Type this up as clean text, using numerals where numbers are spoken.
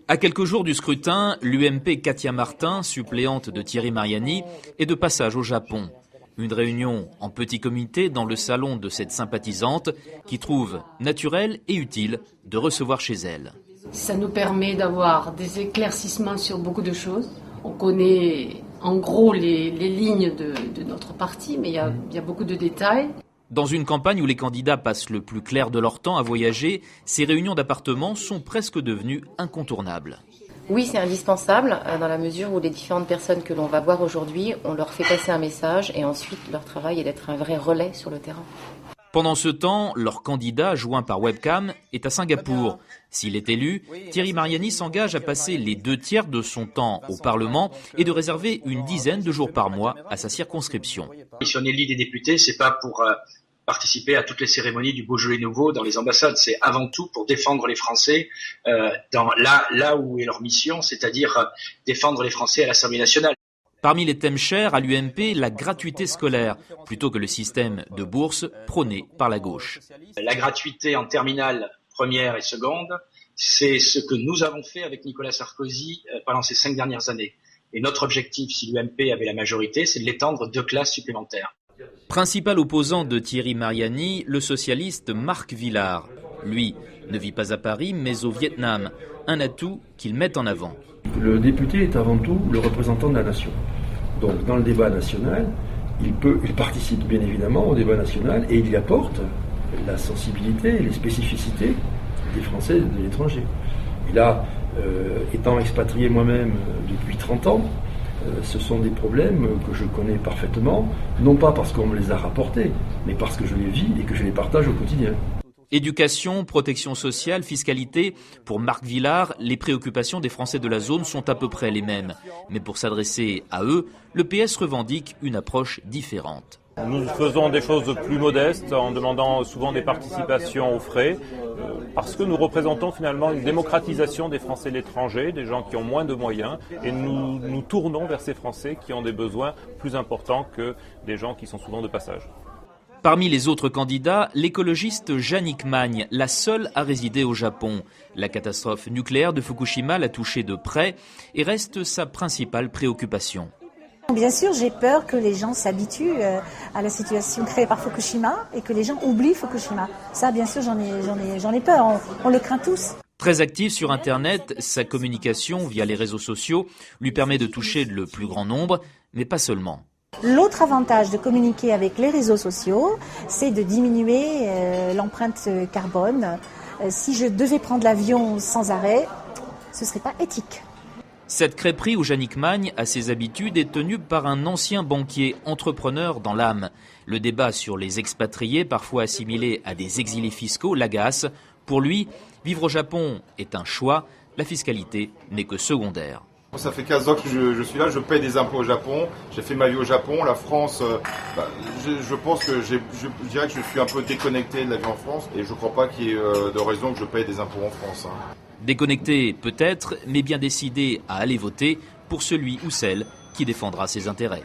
À quelques jours du scrutin, l'UMP Katia Martin, suppléante de Thierry Mariani, est de passage au Japon. Une réunion en petit comité dans le salon de cette sympathisante qui trouve naturel et utile de recevoir chez elle. Ça nous permet d'avoir des éclaircissements sur beaucoup de choses. On connaît en gros les lignes de notre parti, mais il y a beaucoup de détails. Dans une campagne où les candidats passent le plus clair de leur temps à voyager, ces réunions d'appartements sont presque devenues incontournables. Oui, c'est indispensable dans la mesure où les différentes personnes que l'on va voir aujourd'hui, on leur fait passer un message et ensuite leur travail est d'être un vrai relais sur le terrain. Pendant ce temps, leur candidat, joint par webcam, est à Singapour. S'il est élu, Thierry Mariani s'engage à passer les 2/3 de son temps au Parlement et de réserver une dizaine de jours par mois à sa circonscription. Si on élit des députés, c'est pas pour participer à toutes les cérémonies du Beaujolais nouveau dans les ambassades, c'est avant tout pour défendre les Français dans là où est leur mission, c'est-à-dire défendre les Français à l'Assemblée nationale. Parmi les thèmes chers à l'UMP, la gratuité scolaire, plutôt que le système de bourse prôné par la gauche. La gratuité en terminale première et seconde, c'est ce que nous avons fait avec Nicolas Sarkozy pendant ces 5 dernières années. Et notre objectif, si l'UMP avait la majorité, c'est de l'étendre 2 classes supplémentaires. Principal opposant de Thierry Mariani, le socialiste Marc Villard. Lui ne vit pas à Paris, mais au Vietnam. Un atout qu'il met en avant. Le député est avant tout le représentant de la nation. Donc dans le débat national, il participe bien évidemment au débat national et il y apporte la sensibilité et les spécificités des Français et de l'étranger. Et là, étant expatrié moi-même depuis 30 ans, ce sont des problèmes que je connais parfaitement, non pas parce qu'on me les a rapportés, mais parce que je les vis et que je les partage au quotidien. Éducation, protection sociale, fiscalité, pour Marc Villard, les préoccupations des Français de la zone sont à peu près les mêmes. Mais pour s'adresser à eux, le PS revendique une approche différente. Nous faisons des choses plus modestes en demandant souvent des participations aux frais parce que nous représentons finalement une démocratisation des Français de l'étranger, des gens qui ont moins de moyens et nous tournons vers ces Français qui ont des besoins plus importants que des gens qui sont souvent de passage. Parmi les autres candidats, l'écologiste Jannick Magne, la seule à résider au Japon. La catastrophe nucléaire de Fukushima l'a touchée de près et reste sa principale préoccupation. Bien sûr, j'ai peur que les gens s'habituent à la situation créée par Fukushima et que les gens oublient Fukushima. Ça, bien sûr, j'en ai peur. On le craint tous. Très active sur Internet, sa communication via les réseaux sociaux lui permet de toucher le plus grand nombre, mais pas seulement. L'autre avantage de communiquer avec les réseaux sociaux, c'est de diminuer l'empreinte carbone. Si je devais prendre l'avion sans arrêt, ce ne serait pas éthique. Cette crêperie où Jannick Magne a ses habitudes est tenue par un ancien banquier, entrepreneur dans l'âme. Le débat sur les expatriés, parfois assimilés à des exilés fiscaux, l'agace. Pour lui, vivre au Japon est un choix, la fiscalité n'est que secondaire. Ça fait 15 ans que je suis là, je paie des impôts au Japon, j'ai fait ma vie au Japon, la France, je pense que je dirais que je suis un peu déconnecté de la vie en France et je ne crois pas qu'il y ait de raison que je paie des impôts en France. Déconnecté peut-être, mais bien décidé à aller voter pour celui ou celle qui défendra ses intérêts.